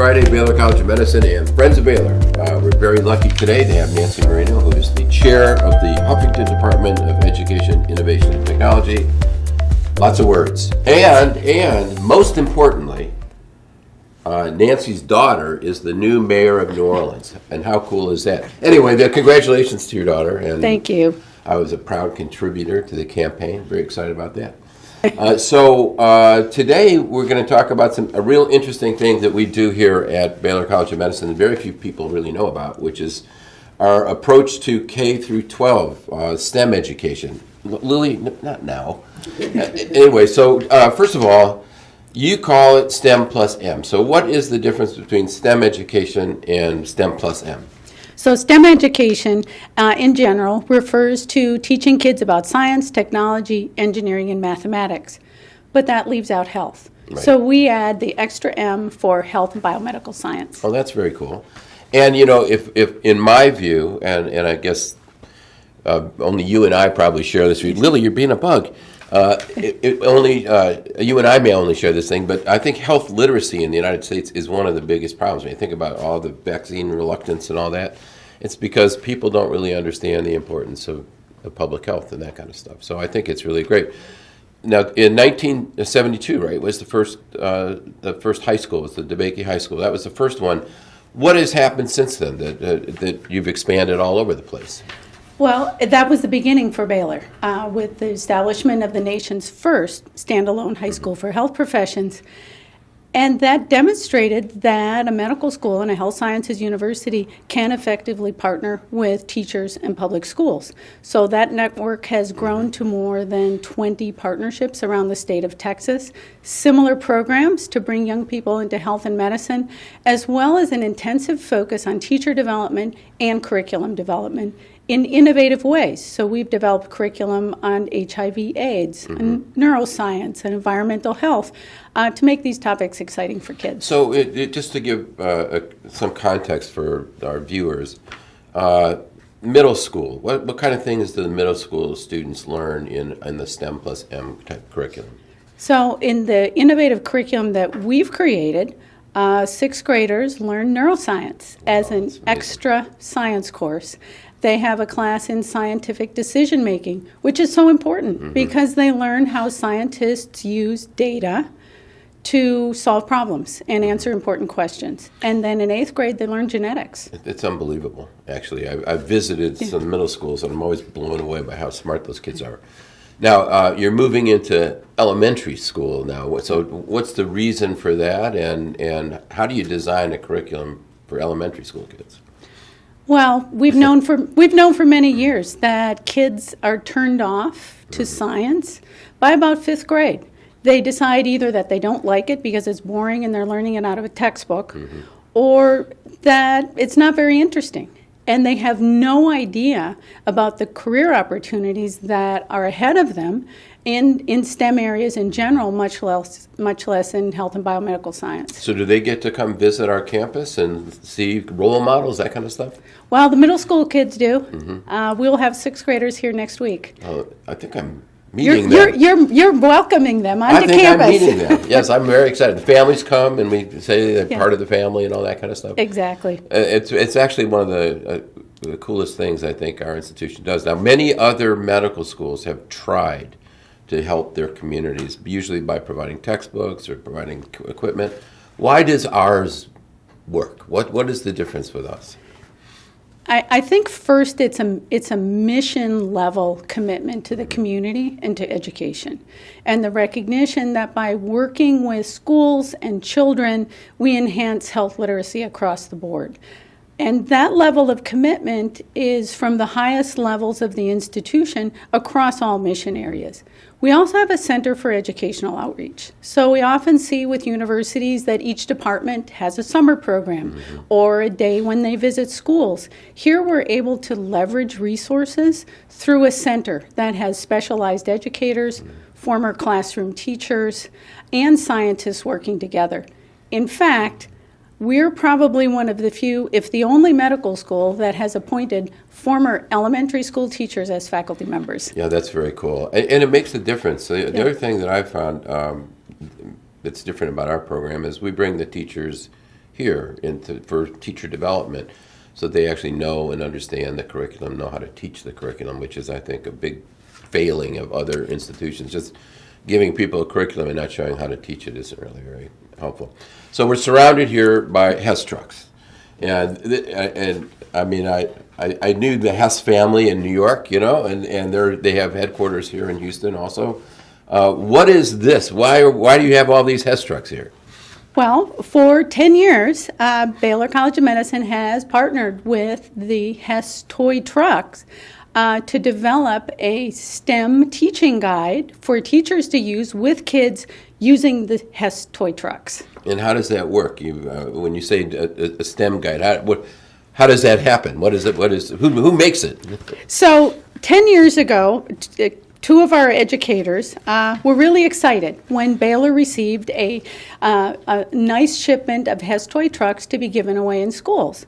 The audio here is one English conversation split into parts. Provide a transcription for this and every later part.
Friday, Baylor College of Medicine and Friends of Baylor. We're very lucky today to have Nancy Moreno, who is the chair of the Huffington Department of Education, Innovation, and Technology. Lots of words. And most importantly, Nancy's daughter is the new mayor of New Orleans. And how cool is that? Anyway, congratulations to your daughter. And thank you. I was a proud contributor to the campaign. Very excited about that. So today we're going to talk about a real interesting thing that we do here at Baylor College of Medicine that very few people really know about, which is our approach to K through 12 STEM education. Lily, not now. Anyway, so first of all, you call it STEM+M. So what is the difference between STEM education and STEM+M? So STEM education, in general, refers to teaching kids about science, technology, engineering, and mathematics. But that leaves out health. Right. So we add the extra M for health and biomedical science. Oh, that's very cool. And, you know, if in my view, and I guess only you and I probably share this view. Lily, you're being a bug. You and I may only share this thing, but I think health literacy in the United States is one of the biggest problems. When you think about all the vaccine reluctance and all that, it's because people don't really understand the importance of public health and that kind of stuff. So I think it's really great. Now, in 1972, right, was the first high school, was the DeBakey High School. That was the first one. What has happened since then that you've expanded all over the place? Well, that was the beginning for Baylor, with the establishment of the nation's first standalone high school for health professions. And that demonstrated that a medical school and a health sciences university can effectively partner with teachers and public schools. So that network has grown to more than 20 partnerships around the state of Texas, similar programs to bring young people into health and medicine, as well as an intensive focus on teacher development and curriculum development in innovative ways. So we've developed curriculum on HIV/AIDS, and neuroscience, and environmental health to make these topics exciting for kids. So just to give some context for our viewers, middle school, what kind of things do the middle school students learn in the STEM+M type curriculum? So in the innovative curriculum that we've created, sixth graders learn neuroscience as an extra science course. They have a class in scientific decision making, which is so important because they learn how scientists use data to solve problems and answer important questions. And then in eighth grade, they learn genetics. It's unbelievable, actually. I've visited some middle schools, and I'm always blown away by how smart those kids are. Now, you're moving into elementary school now. So what's the reason for that, and how do you design a curriculum for elementary school kids? Well, we've known for many years that kids are turned off to science by about fifth grade. They decide either that they don't like it because it's boring and they're learning it out of a textbook, or that it's not very interesting. And they have no idea about the career opportunities that are ahead of them in STEM areas in general, much less in health and biomedical science. So do they get to come visit our campus and see role models, that kind of stuff? Well, the middle school kids do. We'll have sixth graders here next week. I think I'm meeting them. You're welcoming them onto campus. I think I'm meeting them. Yes, I'm very excited. The families come, and we say they're part of the family and all that kind of stuff. Exactly. It's actually one of the coolest things I think our institution does. Now, many other medical schools have tried to help their communities, usually by providing textbooks or providing equipment. Why does ours work? What is the difference with us? I think first it's a mission level commitment to the community and to education, and the recognition that by working with schools and children, we enhance health literacy across the board. And that level of commitment is from the highest levels of the institution across all mission areas. We also have a Center for Educational Outreach. So we often see with universities that each department has a summer program or a day when they visit schools. Here we're able to leverage resources through a center that has specialized educators, former classroom teachers, and scientists working together. In fact, we're probably one of the few, if the only medical school that has appointed former elementary school teachers as faculty members. Yeah, that's very cool. And it makes a difference. The other thing that I found that's different about our program is we bring the teachers here for teacher development, so that they actually know and understand the curriculum, know how to teach the curriculum, which is, I think, a big failing of other institutions. Just giving people a curriculum and not showing how to teach it isn't really very helpful. So we're surrounded here by Hess Trucks. And I mean, I knew the Hess family in New York, you know, and they have headquarters here in Houston also. What is this? Why do you have all these Hess Trucks here? Well, for 10 years, Baylor College of Medicine has partnered with the Hess Toy Trucks to develop a STEM teaching guide for teachers to use with kids using the Hess Toy Trucks. And how does that work? When you say a STEM guide, how does that happen? Who makes it? So 10 years ago, two of our educators were really excited when Baylor received a nice shipment of Hess Toy Trucks to be given away in schools.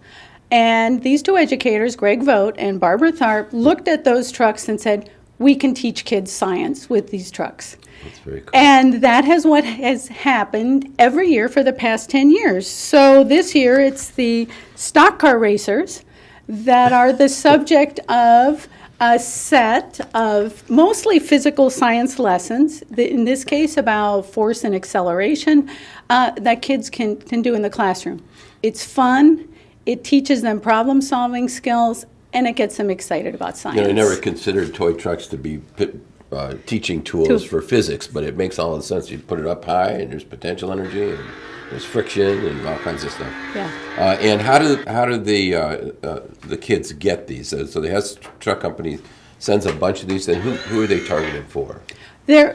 And these two educators, Greg Vogt and Barbara Tharp, looked at those trucks and said, we can teach kids science with these trucks. That's very cool. And that is what has happened every year for the past 10 years. So this year it's the stock car racers that are the subject of a set of mostly physical science lessons, in this case about force and acceleration, that kids can do in the classroom. It's fun, it teaches them problem-solving skills, and it gets them excited about science. You know, I never considered toy trucks to be teaching tools for physics, but it makes all the sense. You put it up high, and there's potential energy, and there's friction, and all kinds of stuff. Yeah. And how do the kids get these? So the Hess Truck Company sends a bunch of these, and who are they targeted for?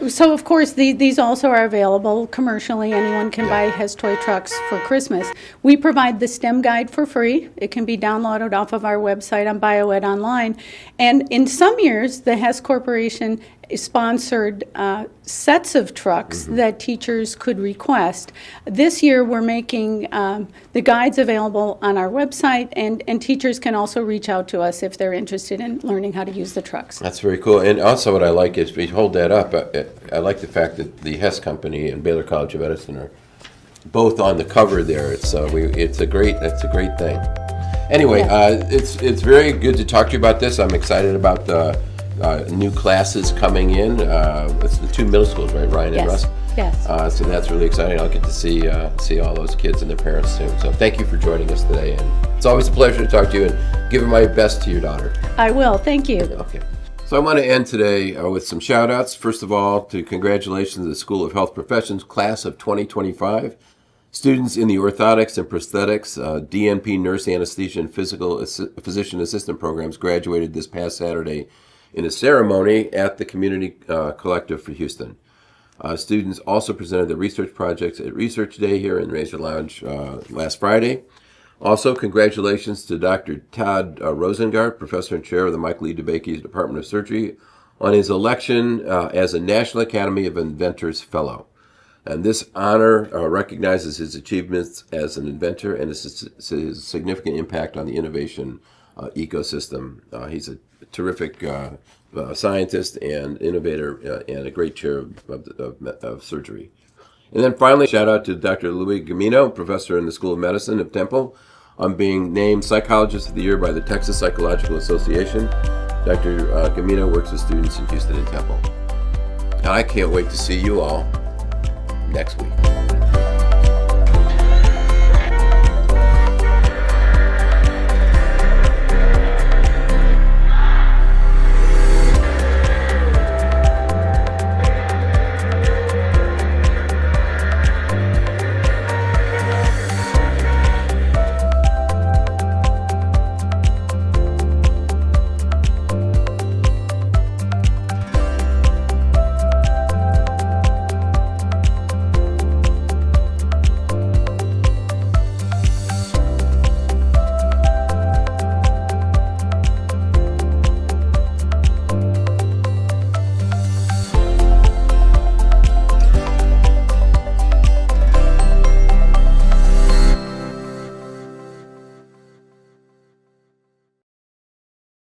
So, of course, these also are available commercially. Anyone can buy Hess Toy Trucks for Christmas. We provide the STEM guide for free. It can be downloaded off of our website on BioEd Online. And in some years, the Hess Corporation sponsored sets of trucks that teachers could request. This year, we're making the guides available on our website, and teachers can also reach out to us if they're interested in learning how to use the trucks. That's very cool. And also what I like is, if you hold that up, I like the fact that the Hess Company and Baylor College of Medicine are both on the cover there. It's a great thing. Anyway, it's very good to talk to you about this. I'm excited about the new classes coming in. It's the two middle schools, right, Ryan and Russ? Yes. So that's really exciting. I'll get to see all those kids and their parents soon. So thank you for joining us today. And it's always a pleasure to talk to you, and give my best to your daughter. I will. Thank you. Okay. So I want to end today with some shout outs. First of all, to congratulations to the School of Health Professions class of 2025. Students in the orthotics and prosthetics, DNP, nurse anesthesia, and physician assistant programs graduated this past Saturday in a ceremony at the Community Collective for Houston. Students also presented their research projects at Research Day here in Razor Lounge last Friday. Also, congratulations to Dr. Todd Rosengart, Professor and Chair of the Michael E. DeBakey Department of Surgery, on his election as a National Academy of Inventors Fellow. And this honor recognizes his achievements as an inventor and his significant impact on the innovation ecosystem. He's a terrific scientist and innovator and a great chair of surgery. And then finally, shout out to Dr. Louis Gamino, professor in the School of Medicine of Temple, on being named Psychologist of the Year by the Texas Psychological Association. Dr. Gamino works with students in Houston and Temple. And I can't wait to see you all next week.